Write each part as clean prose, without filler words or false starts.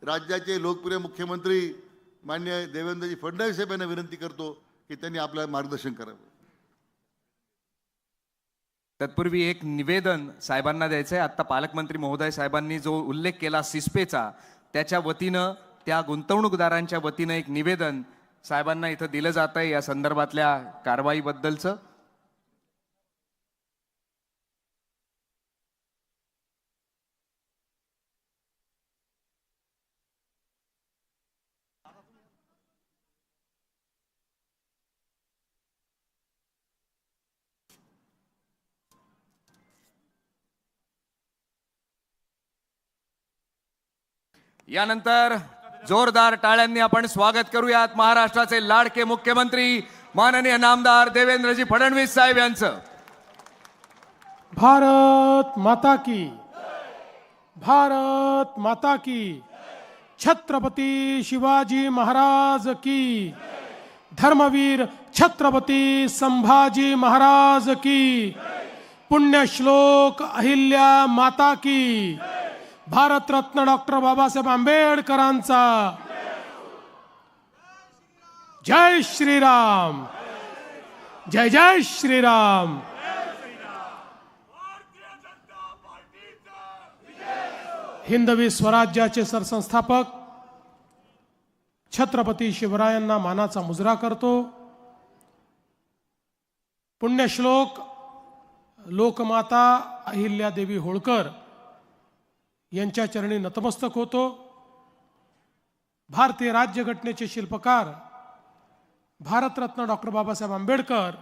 राज्याचे लोकप्रिय मुख्यमंत्री माननीय देवेंद्रजी फडणवीस साहेब यांना विनंती करतो की त्यांनी आपलं मार्गदर्शन करावं. तत्पूर्वी एक निवेदन साहेबांना द्यायचं आहे. आता पालकमंत्री महोदय साहेबांनी जो उल्लेख केला सिस्पेचा, त्याच्या वतीनं त्या गुंतवणूकदारांच्या वतीनं एक निवेदन साहेबांना इथं दिलं जात आहे या संदर्भातल्या कारवाईबद्दलचं. यानंतर जोरदार टाळ्यांनी आपण स्वागत करूयात महाराष्ट्राचे लाडके मुख्यमंत्री माननीय नामदार देवेंद्रजी फडणवीस साहेब यांचं. भारत माता की, भारत माता की, छत्रपती शिवाजी महाराज की, धर्मवीर छत्रपती संभाजी महाराज की, पुण्यश्लोक अहिल्या माता की, भारतरत्न डॉक्टर बाबासाहेब आंबेडकरांचा जय श्रीराम, जय जय श्रीराम. हिंदवी स्वराज्याचे सरसंस्थापक छत्रपती शिवरायांना मानाचा मुजरा करतो. पुण्यश्लोक लोकमाता अहिल्यादेवी होळकर यांच्या चरणी नतमस्तक होतो. भारतीय राज्यघटनेचे शिल्पकार भारतरत्न डॉक्टर बाबासाहेब आंबेडकर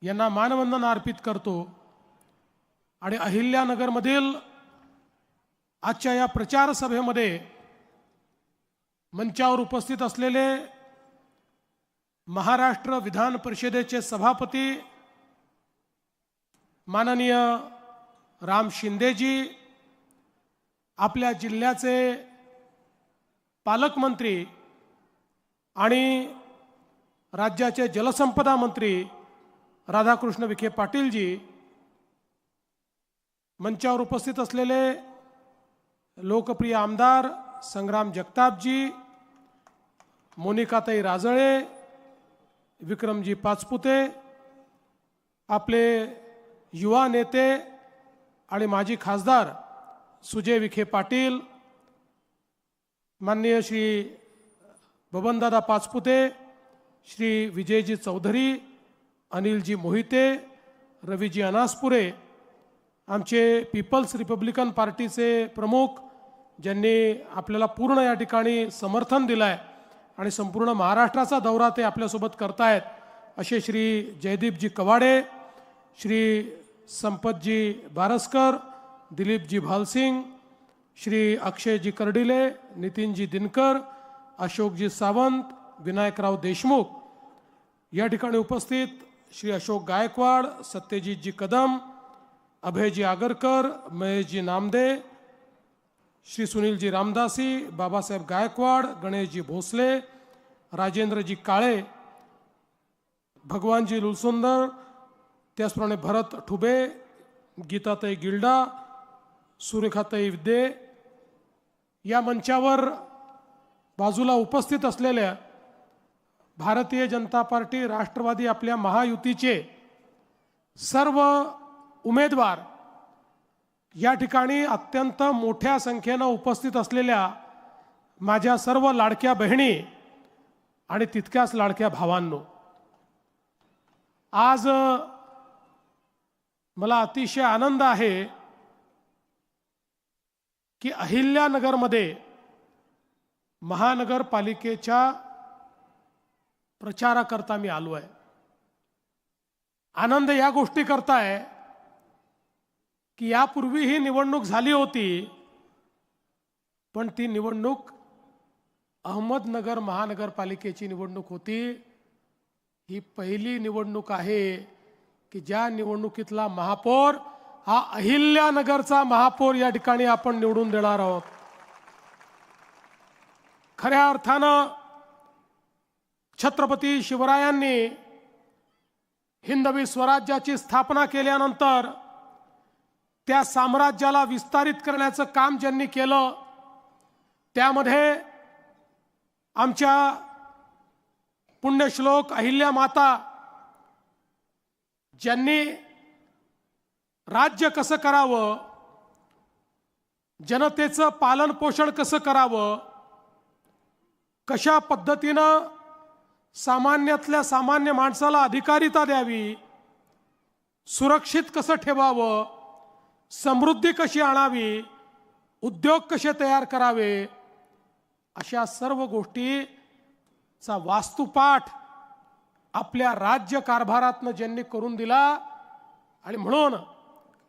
यांना मानवंदना अर्पित करतो. आणि अहिल्यानगरमधील आजच्या या प्रचार सभेमध्ये मंचावर उपस्थित असलेले महाराष्ट्र विधान परिषदेचे सभापती माननीय राम शिंदेजी, आपल्या जिल्ह्याचे पालकमंत्री आणि राज्याचे जलसंपदा मंत्री राधाकृष्ण विखे पाटीलजी, मंचावर उपस्थित असलेले लोकप्रिय आमदार संग्राम जगतापजी, मोनिकाताई राजळे, विक्रमजी पाचपुते, आपले युवा नेते आणि माजी खासदार सुजय विखे पाटील, माननीय श्री बबनदादा पाचपुते, श्री विजयजी चौधरी, अनिलजी मोहिते, रवीजी अनासपुरे, आमचे पीपल्स रिपब्लिकन पार्टीचे प्रमुख ज्यांनी आपल्याला पूर्ण या ठिकाणी समर्थन दिलं आहे आणि संपूर्ण महाराष्ट्राचा दौरा ते आपल्यासोबत करतायत असे श्री जयदीपजी कवाडे, श्री संपतजी बारसकर, दिलीपजी भालसिंग, श्री अक्षयजी कर्डिले, नितीनजी दिनकर, अशोकजी सावंत, विनायकराव देशमुख, या ठिकाणी उपस्थित श्री अशोक गायकवाड, सत्यजितजी कदम, अभयजी आगरकर, महेशजी नामदे, श्री सुनीलजी रामदासी, बाबासाहेब गायकवाड, गणेशजी भोसले, राजेंद्रजी काळे, भगवानजी लुलसुंदर, त्याचप्रमाणे भरत ठुबे, गीताताई गिल्डा, सुरेखाताई विद्ये, या मंचावर बाजूला उपस्थित असलेल्या भारतीय जनता पार्टी, राष्ट्रवादी आपल्या महायुतीचे सर्व उमेदवार, या ठिकाणी अत्यंत मोठ्या संख्येनं उपस्थित असलेल्या माझ्या सर्व लाडक्या बहिणी आणि तितक्याच लाडक्या भावांनो, आज मला अतिशय आनंद आहे की अहिल्यानगरमध्ये महानगरपालिकेच्या प्रचाराकरता मी आलो आहे. आनंद या गोष्टी करता आहे की यापूर्वी ही निवडणूक झाली होती, पण ती निवडणूक अहमदनगर महानगरपालिकेची निवडणूक होती. ही पहिली निवडणूक आहे की ज्या निवडणुकीतला महापौर हा अहिल्यानगरचा महापौर या ठिकाणी आपण निवडून देणार आहोत. खऱ्या अर्थानं छत्रपती शिवरायांनी हिंदवी स्वराज्याची स्थापना केल्यानंतर त्या साम्राज्याला विस्तारित करण्याचं काम ज्यांनी केलं त्यामध्ये आमच्या पुण्यश्लोक अहिल्या माता ज्यांनी राज्य कसं करावं, जनतेचं पालन पोषण कसं करावं, कशा पद्धतीनं सामान्यातल्या सामान्य माणसाला अधिकारिता द्यावी, सुरक्षित कसं ठेवावं, समृद्धी कशी आणावी, उद्योग कसे तयार करावे, अशा सर्व गोष्टीचा वास्तुपाठ आपल्या राज्य कारभारातनं ज्यांनी करून दिला आणि म्हणून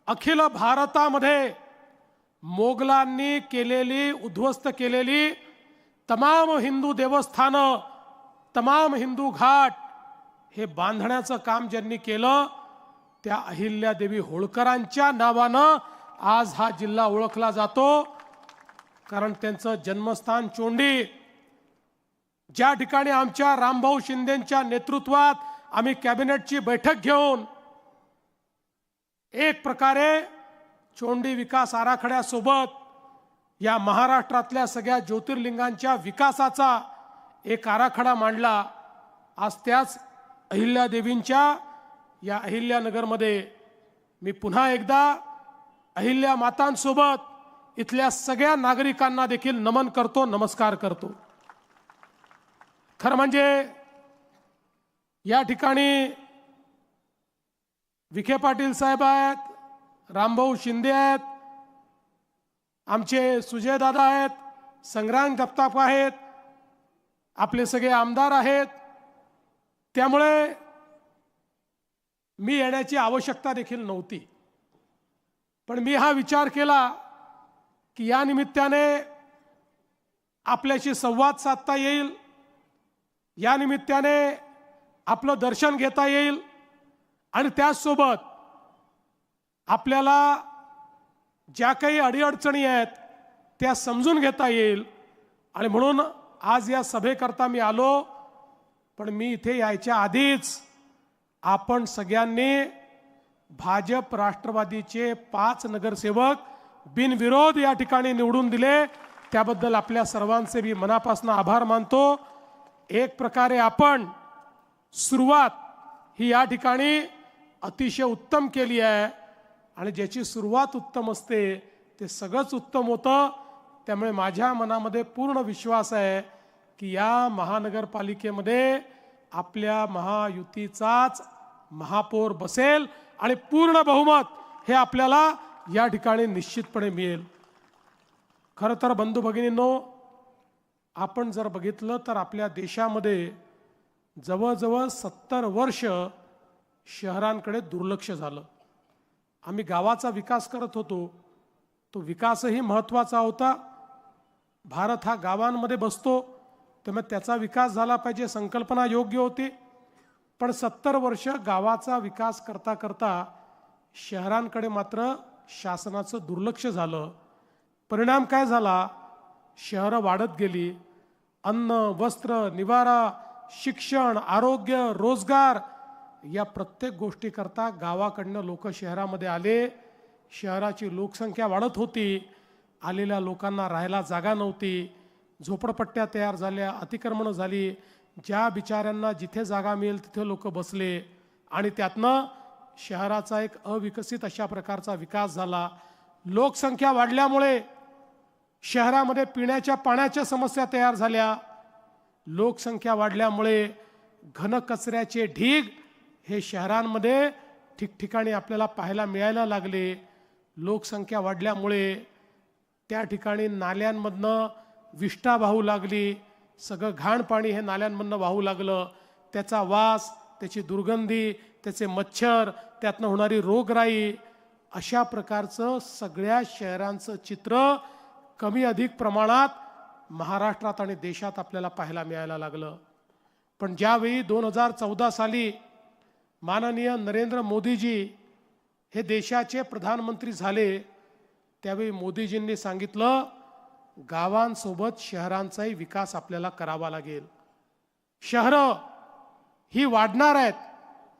अखिल भारतामध्ये मोगलांनी केलेली उद्ध्वस्त केलेली तमाम हिंदू देवस्थानं, तमाम हिंदू घाट हे बांधण्याचं काम ज्यांनी केलं त्या अहिल्यादेवी होळकरांच्या नावानं आज हा जिल्हा ओळखला जातो. कारण त्यांचं जन्मस्थान चोंडी, ज्या ठिकाणी आमच्या रामभाऊ शिंदेंच्या नेतृत्वात आम्ही कॅबिनेटची बैठक घेऊन एक प्रकारे चोंडी विकास आराखड्यासोबत या महाराष्ट्रातल्या सगळ्या ज्योतिर्लिंगांच्या विकासाचा एक आराखडा मांडला. आज त्याच अहिल्यादेवींच्या या अहिल्यानगरमध्ये मी पुन्हा एकदा अहिल्या मातांसोबत इथल्या सगळ्या नागरिकांना देखील नमन करतो, नमस्कार करतो. खरं म्हणजे या ठिकाणी विखे पाटील साहेब आहेत, रामभाऊ शिंदे आहेत, आमचे सुजयदादा आहेत, संग्राम जगताप आहेत, आपले सगळे आमदार आहेत. त्यामुळे मी येण्याची आवश्यकता देखील नव्हती. पण मी हा विचार केला की या निमित्ताने आपल्याशी संवाद साधता येईल, या निमित्ताने आपलं दर्शन घेता येईल आणि त्याचसोबत आपल्याला ज्या काही अडीअडचणी आहेत त्या समजून घेता येईल. आणि म्हणून आज या सभेकरता मी आलो. पण मी इथे यायच्या आधीच आपण सगळ्यांनी भाजप राष्ट्रवादीचे 5 नगरसेवक बिनविरोध या ठिकाणी निवडून दिले, त्याबद्दल आपल्या सर्वांचे मी मनापासून आभार मानतो. एक प्रकारे आपण सुरुवात ही या ठिकाणी अतिशय उत्तम केली आहे आणि ज्याची सुरुवात उत्तम असते ते सगळंच उत्तम होतं. त्यामुळे माझ्या मनामध्ये पूर्ण विश्वास आहे की या महानगरपालिकेमध्ये आपल्या महायुतीचाच महापौर बसेल आणि पूर्ण बहुमत हे आपल्याला या ठिकाणी निश्चितपणे मिळेल. खरं तर बंधू भगिनींनो, आपण जर बघितलं तर आपल्या देशामध्ये जवळजवळ 70 वर्ष शहरांकडे दुर्लक्ष झालं. आम्ही गावाचा विकास करत होतो, तो विकासही महत्त्वाचा होता. भारत हा गावांमध्ये बसतो, त्यामुळे त्याचा विकास झाला पाहिजे, संकल्पना योग्य होती. पण 70 वर्ष गावाचा विकास करता करता शहरांकडे मात्र शासनाचं दुर्लक्ष झालं. परिणाम काय झाला? शहरं वाढत गेली. अन्न, वस्त्र, निवारा, शिक्षण, आरोग्य, रोजगार या प्रत्येक गोष्टीकरता गावाकडनं लोक शहरामध्ये आले. शहराची लोकसंख्या वाढत होती, आलेल्या लोकांना राहायला जागा नव्हती, झोपडपट्ट्या तयार झाल्या, अतिक्रमणं झाली. ज्या बिचाऱ्यांना जिथे जागा मिळेल तिथे लोक बसले आणि त्यातनं शहराचा एक अविकसित अशा प्रकारचा विकास झाला. लोकसंख्या वाढल्यामुळे शहरामध्ये पिण्याच्या पाण्याच्या समस्या तयार झाल्या. लोकसंख्या वाढल्यामुळे घनकचऱ्याचे ढीग हे शहरांमध्ये ठिकठिकाणी आपल्याला पाहायला मिळायला लागले. लोकसंख्या वाढल्यामुळे त्या ठिकाणी नाल्यांमधनं विष्ठा वाहू लागली. सगळं घाण पाणी हे नाल्यांमधनं वाहू लागलं. त्याचा वास, त्याची दुर्गंधी, त्याचे मच्छर, त्यातनं होणारी रोगराई, अशा प्रकारचं सगळ्या शहरांचं चित्र कमी अधिक प्रमाणात महाराष्ट्रात आणि देशात आपल्याला पाहायला मिळायला लागलं. पण ज्यावेळी 2014 साली माननीय नरेंद्र मोदीजी हे देशाचे प्रधानमंत्री झाले, त्यावेळी मोदीजींनी सांगितलं गावांसोबत शहरांचाही विकास आपल्याला करावा लागेल. शहरं ही वाढणार आहेत,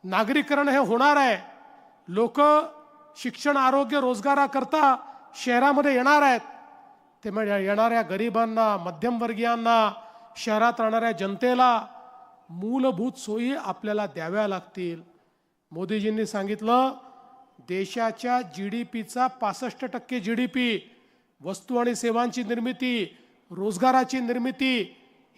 नागरीकरण हे होणार आहे, लोक शिक्षण, आरोग्य, रोजगाराकरता शहरामध्ये येणार आहेत. त्यामुळे येणाऱ्या गरिबांना, मध्यमवर्गीयांना, शहरात राहणाऱ्या जनतेला मूलभूत सोयी आपल्याला द्याव्या लागतील. मोदीजींनी सांगितलं देशाच्या GDPचा 65% GDP वस्तू आणि सेवांची निर्मिती, रोजगाराची निर्मिती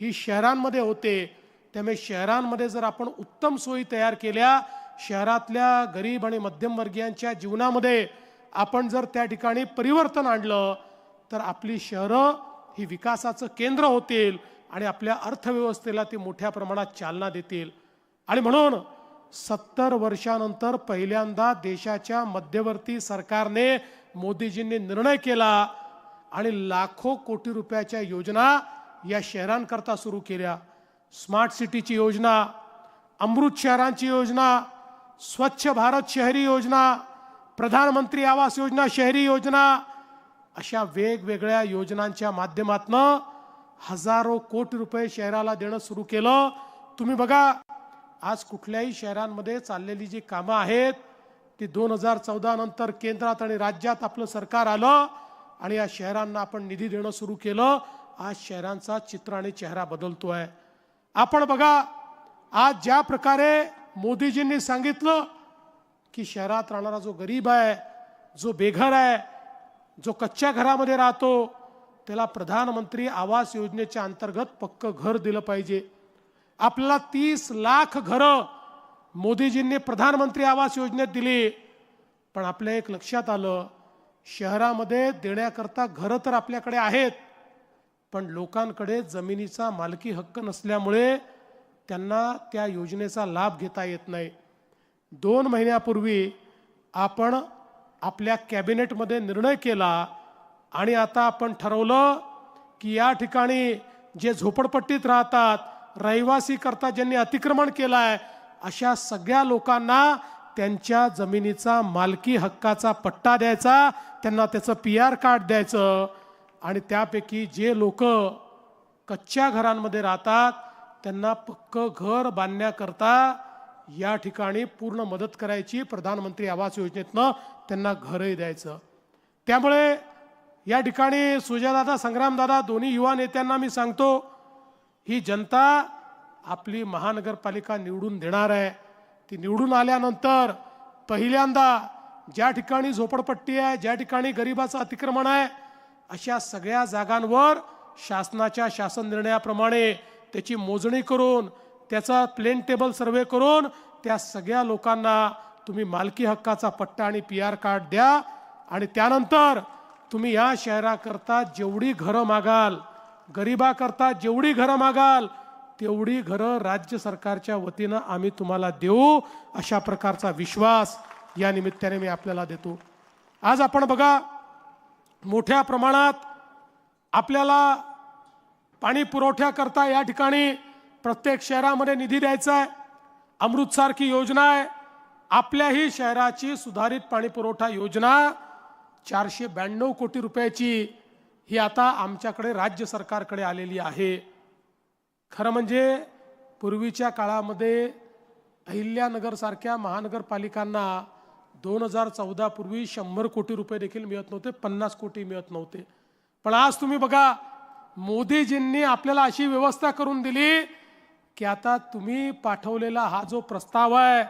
ही शहरांमध्ये होते. त्यामुळे शहरांमध्ये जर आपण उत्तम सोयी तयार केल्या, शहरातल्या गरीब आणि मध्यमवर्गीयांच्या जीवनामध्ये आपण जर त्या ठिकाणी परिवर्तन आणलं तर आपली शहरं ही विकासाचं केंद्र होतील आणि आपल्या अर्थव्यवस्थेला ती मोठ्या प्रमाणात चालना देतील. आणि म्हणून 70 वर्षानंतर पहिल्यांदा देशाच्या मध्यवर्ती सरकारने, मोदीजींनी निर्णय केला आणि लाखो कोटी रुपयाच्या योजना या शहरांकरता सुरू केल्या. स्मार्ट सिटीची योजना, अमृत शहरांची योजना, स्वच्छ भारत शहरी योजना, प्रधानमंत्री आवास योजना शहरी योजना, अशा वेगवेगळ्या योजनांच्या माध्यमातून हजारो कोटी रुपये शहराला देणं सुरू केलं. तुम्ही बघा आज कुठल्याही शहरांमध्ये चाललेली जी कामं आहेत ती 2014 नंतर केंद्रात आणि राज्यात आपलं सरकार आलं आणि या शहरांना आपण निधी देणं सुरू केलं. आज शहरांचा चित्र आणि चेहरा बदलतोय. आपण बघा आज ज्या प्रकारे मोदीजींनी सांगितलं की शहरात राहणारा जो गरीब आहे, जो बेघर आहे, जो कच्च्या घरामध्ये राहतो, त्याला प्रधानमंत्री आवास योजनेच्या अंतर्गत पक्कं घर दिलं पाहिजे. आपल्याला 30 लाख घरं मोदीजींनी प्रधानमंत्री आवास योजनेत दिली. पण आपल्या एक लक्षात आलं, शहरामध्ये देण्याकरता घरं तर आपल्याकडे आहेत, पण लोकांकडे जमिनीचा मालकी हक्क नसल्यामुळे त्यांना त्या योजनेचा लाभ घेता येत नाही. 2 महिन्यापूर्वी आपण आपल्या कॅबिनेटमध्ये निर्णय केला आणि आता आपण ठरवलं की या ठिकाणी जे झोपडपट्टीत राहतात, रहिवासी करता ज्यांनी अतिक्रमण केलं आहे, अशा सगळ्या लोकांना त्यांच्या जमिनीचा मालकी हक्काचा पट्टा द्यायचा, त्यांना त्याचं PR कार्ड द्यायचं आणि त्यापैकी जे लोक कच्च्या घरांमध्ये राहतात त्यांना पक्कं घर बांधण्याकरता या ठिकाणी पूर्ण मदत करायची. प्रधानमंत्री आवास योजनेतनं त्यांना घरही द्यायचं. त्यामुळे या ठिकाणी सुजयदादा, संग्रामदादा दोन्ही युवा नेत्यांना मी सांगतो, ही जनता आपली महानगरपालिका निवडून देणार आहे. ती निवडून आल्यानंतर पहिल्यांदा ज्या ठिकाणी झोपडपट्टी आहे, ज्या ठिकाणी गरिबाचं अतिक्रमण आहे, अशा सगळ्या जागांवर शासनाच्या शासन निर्णयाप्रमाणे त्याची मोजणी करून, त्याचा प्लेन टेबल सर्वे करून त्या सगळ्या लोकांना तुम्ही मालकी हक्काचा पट्टा आणि PR कार्ड द्या. आणि त्यानंतर तुम्ही या शहराकरता जेवढी घरं मागाल, गरिबाकरता जेवढी घरं मागाल, तेवढी घरं राज्य सरकारच्या वतीनं आम्ही तुम्हाला देऊ, अशा प्रकारचा विश्वास या निमित्ताने मी आपल्याला देतो. आज आपण बघा मोठ्या प्रमाणात आपल्याला पाणी पुरवठ्याकरता या ठिकाणी प्रत्येक शहरामध्ये निधी द्यायचा आहे. अमृतसारखी योजना आहे. आपल्याही शहराची सुधारित पाणी पुरवठा योजना 492 कोटी रुपयाची ही आता आमच्याकडे राज्य सरकारकडे आलेली आहे. खरं म्हणजे पूर्वीच्या काळामध्ये अहिल्यानगरसारख्या महानगरपालिकांना 2014 पूर्वी 100 कोटी रुपये देखील मिळत नव्हते, 50 कोटी मिळत नव्हते. पण आज तुम्ही बघा मोदीजींनी आपल्याला अशी व्यवस्था करून दिली की आता तुम्ही पाठवलेला हा जो प्रस्ताव आहे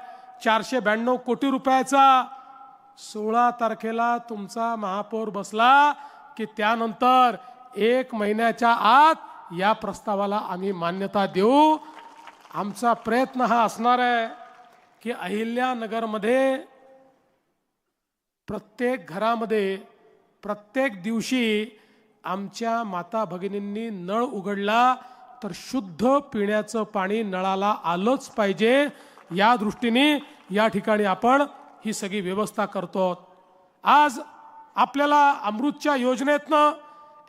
492 कोटी रुपयाचा, 16 तारखेला तुमचा महापौर बसला की त्यानंतर 1 महिन्याच्या आत या प्रस्तावाला आम्ही मान्यता देऊ. आमचा प्रयत्न हा असणार आहे की अहिल्यानगरमध्ये प्रत्येक घरामध्ये प्रत्येक दिवशी आमच्या माता भगिनींनी नळ उघडला तर शुद्ध पिण्याचं पाणी नळाला आलंच पाहिजे, या दृष्टीने या ठिकाणी आपण ही सगळी व्यवस्था करतो. आज आपल्याला अमृतच्या योजनेतनं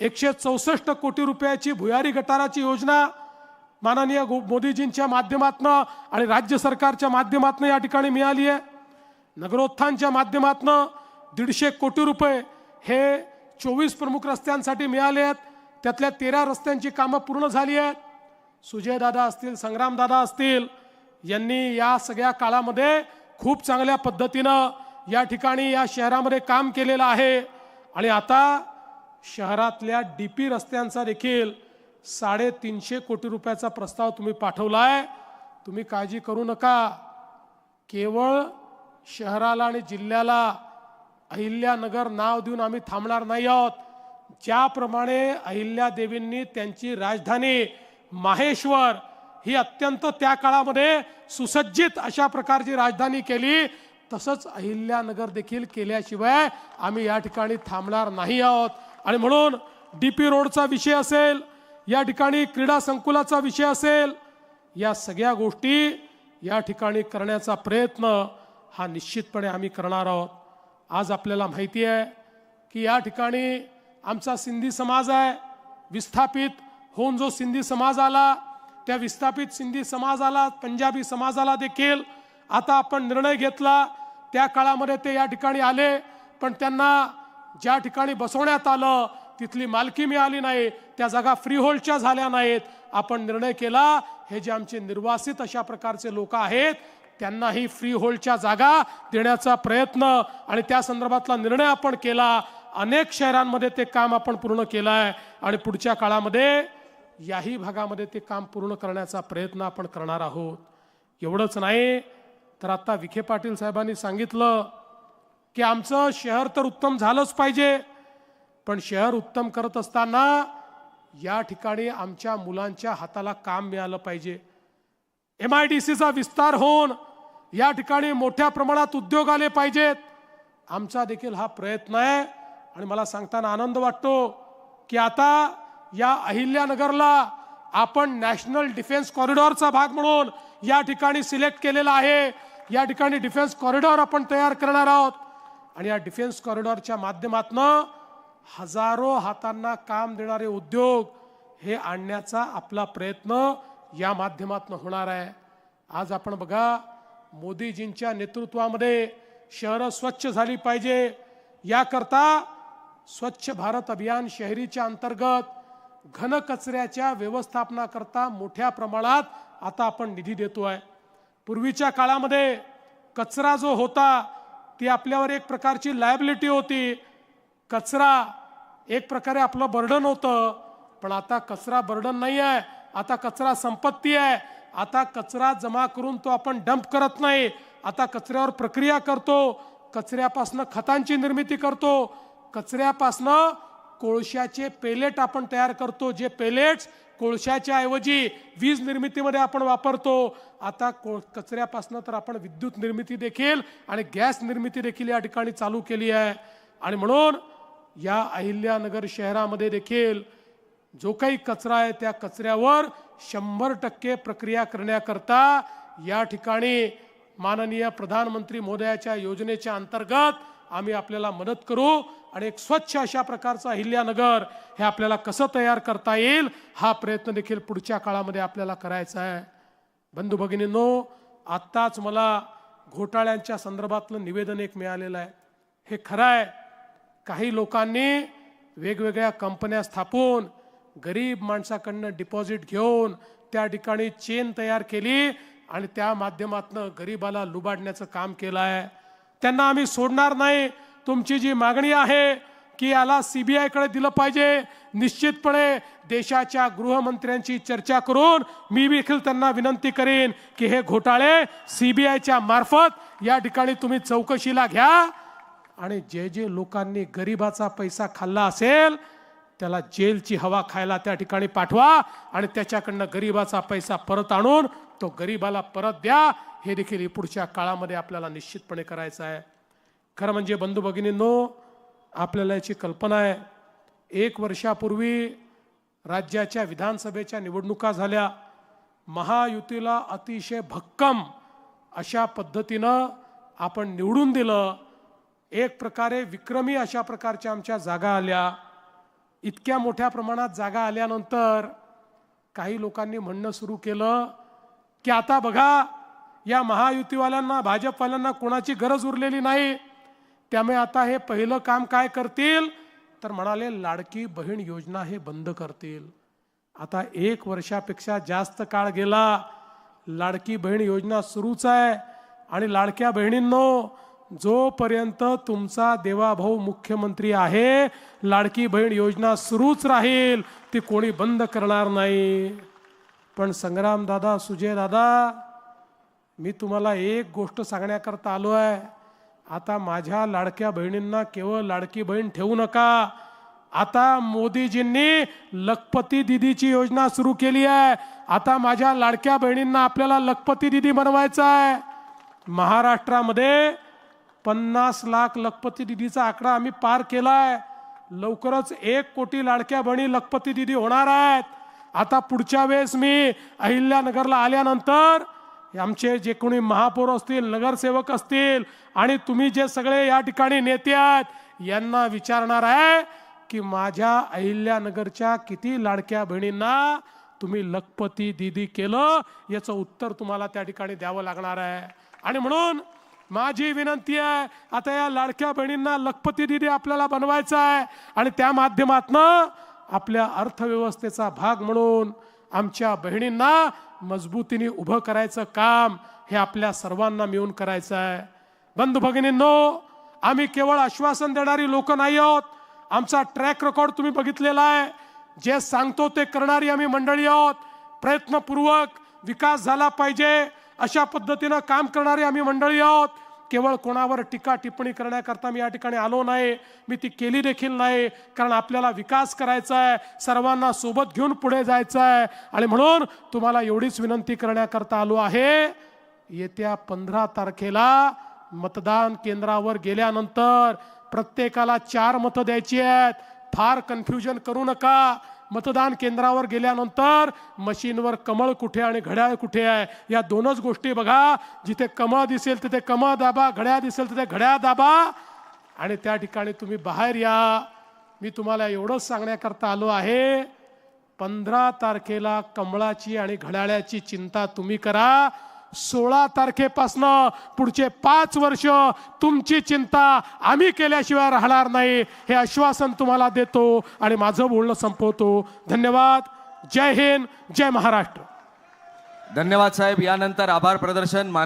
164 कोटी रुपयाची भुयारी गटाराची योजना माननीय मोदीजींच्या माध्यमातून आणि राज्य सरकारच्या माध्यमातून या ठिकाणी मिळाली आहे. नगरोत्थानच्या माध्यमातून 150 कोटी रुपये हे 24 प्रमुख रस्त्यांसाठी मिळाले आहेत. त्यातल्या 13 रस्त्यांची कामं पूर्ण झाली आहेत. सुजयदादा असतील, संग्रामदादा असतील, यांनी या सगळ्या काळामध्ये खूप चांगल्या पद्धतीनं या ठिकाणी या शहरामध्ये काम केलेलं आहे. आणि आता शहरातल्या डीपी रस्त्यांचा देखील 350 कोटी रुपयाचा प्रस्ताव तुम्ही पाठवलाय. तुम्ही काळजी करू नका. केवळ शहराला आणि जिल्ह्याला अहिल्यानगर नाव देऊन आम्ही थांबणार नाही आहोत. ज्याप्रमाणे अहिल्यादेवींनी त्यांची राजधानी माहेश्वर ही अत्यंत त्या काळामध्ये सुसज्जित अशा प्रकारची राजधानी केली, तसंच अहिल्यानगर देखील केल्याशिवाय आम्ही या ठिकाणी थांबणार नाही आहोत. आणि म्हणून डीपी रोडचा विषय असेल, या ठिकाणी क्रीडा संकुलाचा विषय असेल, या सगळ्या गोष्टी या ठिकाणी करण्याचा प्रयत्न हा निश्चितपणे आम्ही करणार आहोत. आज आपल्याला माहिती आहे की या ठिकाणी आमचा सिंधी समाज आहे. विस्थापित होऊन जो सिंधी समाज आला, त्या विस्थापित सिंधी समाजाला, पंजाबी समाजाला देखील आता आपण निर्णय घेतला. त्या काळामध्ये ते या ठिकाणी आले, पण त्यांना ज्या ठिकाणी बसवण्यात आलं तिथली मालकी मिळाली नाही, त्या जागा फ्रीहोल्डच्या झाल्या नाहीत. आपण निर्णय केला, हे जे आमचे निर्वासित अशा प्रकारचे लोक आहेत त्यांनाही फ्रीहोल्डच्या जागा देण्याचा प्रयत्न आणि त्या संदर्भातला निर्णय आपण केला. अनेक शहरांमध्ये ते काम आपण पूर्ण केलं आहे आणि पुढच्या काळामध्ये याही भागामध्ये ते काम पूर्ण करण्याचा प्रयत्न आपण करणार आहोत. एवढंच नाही तर आता विखे पाटील साहेबांनी सांगितलं की आमचं शहर तर उत्तम झालंच पाहिजे, पण शहर उत्तम करत असताना या ठिकाणी आमच्या मुलांच्या हाताला काम मिळालं पाहिजे. MIDCचा विस्तार होऊन या ठिकाणी मोठ्या प्रमाणात उद्योग आले पाहिजेत. आमचा देखील हा प्रयत्न आहे आणि मला सांगताना आनंद वाटतो की आता या अहिल्यानगरला आपण नॅशनल डिफेन्स कॉरिडॉरचा भाग म्हणून या ठिकाणी सिलेक्ट केलेला आहे. या ठिकाणी डिफेन्स कॉरिडॉर आपण तयार करणार आहोत आणि या डिफेन्स कॉरिडॉरच्या माध्यमातून हजारो हातांना काम देणारे उद्योग हे आणण्याचा आपला प्रयत्न या माध्यमातून होणार आहे. आज आपण बघा, मोदीजींच्या नेतृत्वामध्ये शहरं स्वच्छ झाली पाहिजे, याकरता स्वच्छ भारत अभियान शहरीच्या अंतर्गत घन कचऱ्याच्या व्यवस्थापनाकरता मोठ्या प्रमाणात आता आपण निधी देतोय. पूर्वीच्या काळामध्ये कचरा जो होता ती आपल्यावर एक प्रकारची लायबिलिटी होती. कचरा एक प्रकारे आपलं बर्डन होतं, पण आता कचरा बर्डन नाही आहे, आता कचरा संपत्ती आहे. आता कचरा जमा करून तो आपण डंप करत नाही, आता कचऱ्यावर प्रक्रिया करतो, कचऱ्यापासून खतांची निर्मिती करतो, कचऱ्यापासून कोळशाचे पेलेट आपण तयार करतो, जे पेलेट्स कोळशाच्या ऐवजी वीज निर्मितीमध्ये आपण वापरतो. आता कचऱ्यापासून तर आपण विद्युत निर्मिती देखील आणि गॅस निर्मिती देखील या ठिकाणी चालू केली आहे. आणि म्हणून या अहिल्यानगर शहरामध्ये देखील जो काही कचरा आहे त्या कचऱ्यावर 100% प्रक्रिया करण्याकरता या ठिकाणी माननीय प्रधानमंत्री महोदयाच्या योजनेच्या अंतर्गत आम्ही आपल्याला मदत करू आणि एक स्वच्छ अशा प्रकारचं अहिल्यानगर हे आपल्याला कसं तयार करता येईल हा प्रयत्न देखील पुढच्या काळामध्ये आपल्याला करायचा आहे. बंधू भगिनींनो, आत्ताच मला घोटाळ्यांच्या संदर्भातलं निवेदन एक मिळालेलं आहे. हे खरं आहे, काही लोकांनी वेगवेगळ्या कंपन्या स्थापून गरीब माणसाकडनं डिपॉझिट घेऊन त्या ठिकाणी चेन तयार केली आणि त्या माध्यमातून गरीबाला लुबाडण्याचं काम केलं आहे. त्यांना आम्ही सोडणार नाही. तुमची जी मागणी आहे की याला CBI कडे दिलं पाहिजे, निश्चितपणे देशाच्या गृहमंत्र्यांची चर्चा करून मी देखील त्यांना विनंती करेन की हे घोटाळे CBIच्या मार्फत या ठिकाणी तुम्ही चौकशीला घ्या आणि जे जे लोकांनी गरिबाचा पैसा खाल्ला असेल त्याला जेलची हवा खायला त्या ठिकाणी पाठवा आणि त्याच्याकडनं गरिबाचा पैसा परत आणून तो गरिबाला परत द्या. हे देखील पुढच्या काळामध्ये आपल्याला निश्चितपणे करायचं आहे. खरं म्हणजे बंधू भगिनींनो, आपल्याला याची कल्पना आहे, 1 वर्षापूर्वी राज्याच्या विधानसभेच्या निवडणुका झाल्या. महायुतीला अतिशय भक्कम अशा पद्धतीनं आपण निवडून दिलं. एक प्रकारे विक्रमी अशा प्रकारच्या आमच्या जागा आल्या. इतक्या मोठ्या प्रमाणात जागा आल्यानंतर काही लोकांनी म्हणणं सुरू केलं की आता बघा, या महायुतीवाल्यांना, भाजपवाल्यांना कोणाची गरज उरलेली नाही, त्यामुळे आता हे पहिलं काम काय करतील तर म्हणाले लाडकी बहीण योजना हे बंद करतील. आता 1 वर्षापेक्षा जास्त काळ गेला, लाडकी बहीण योजना सुरूच आहे आणि लाडक्या बहिणींनो, जोपर्यंत तुमचा देवाभाऊ मुख्यमंत्री आहे, लाडकी बहीण योजना सुरूच राहील, ती कोणी बंद करणार नाही. पण संग्राम दादा, सुजय दादा, मी तुम्हाला एक गोष्ट सांगण्याकरता आलो आहे. आता माझ्या लाडक्या बहिणींना केवळ लाडकी बहीण ठेवू नका. आता मोदीजींनी लखपती दीदीची योजना सुरू केली आहे. आता माझ्या लाडक्या बहिणींना आपल्याला लखपती दीदी बनवायचं आहे. महाराष्ट्रामध्ये 50 लाख लखपती दीदीचा आकडा आम्ही पार केलाय. लवकरच 1 कोटी लाडक्या बहिणी लखपती दीदी होणार आहेत. आता पुढच्या वेळेस मी अहिल्यानगरला आल्यानंतर आमचे जे कोणी महापौर असतील, नगरसेवक असतील आणि तुम्ही जे सगळे या ठिकाणी नेते आहेत, यांना विचारणार आहे की माझ्या अहिल्यानगरच्या किती लाडक्या बहिणींना तुम्ही लखपती दीदी केलं, याचं उत्तर तुम्हाला त्या ठिकाणी द्यावं लागणार आहे. आणि म्हणून माझी विनंती आहे, आता या लाडक्या बहिणींना लखपती दीदी आपल्याला बनवायचं आहे आणि त्या माध्यमातनं आपल्या अर्थव्यवस्थेचा भाग म्हणून आमच्या बहिणींना मजबूतीने उभं करायचं काम हे आपल्या सर्वांना मिळून करायचं आहे. बंधू भगिनींनो, आम्ही केवळ आश्वासन देणारी लोक नाही आहोत. आमचा ट्रॅक रेकॉर्ड तुम्ही बघितलेला आहे. जे सांगतो ते करणारी आम्ही मंडळी आहोत. प्रयत्नपूर्वक विकास झाला पाहिजे अशा पद्धतीनं काम करणारी आम्ही मंडळी आहोत. केवळ कोणावर टीका टिप्पणी करण्याकरता मी या ठिकाणी आलो नाही, मी ती केली देखील नाही. कारण आपल्याला विकास करायचा आहे, सर्वांना सोबत घेऊन पुढे जायचं आहे. आणि म्हणून तुम्हाला एवढीच विनंती करण्याकरता आलो आहे, येत्या 15 तारखेला मतदान केंद्रावर गेल्यानंतर प्रत्येकाला 4 मतं द्यायची आहेत. फार कन्फ्युजन करू नका. मतदान केंद्रावर गेल्यानंतर मशीनवर कमळ कुठे आणि घड्याळ कुठे आहे, या दोनच गोष्टी बघा. जिथे कमळ दिसेल तिथे कमळ दाबा, घड्याळ दिसेल तिथे घड्याळ दाबा आणि त्या ठिकाणी तुम्ही बाहेर या. मी तुम्हाला एवढंच सांगण्याकरता आलो आहे, 15 तारखेला कमळाची आणि घड्याळाची चिंता तुम्ही करा. 16 तारखेपासनं पुढचे 5 वर्ष तुमची चिंता आम्ही केल्याशिवाय राहणार नाही, हे आश्वासन तुम्हाला देतो आणि माझं बोलणं संपवतो. धन्यवाद. जय हिंद, जय महाराष्ट्र. धन्यवाद साहेब. यानंतर आभार प्रदर्शन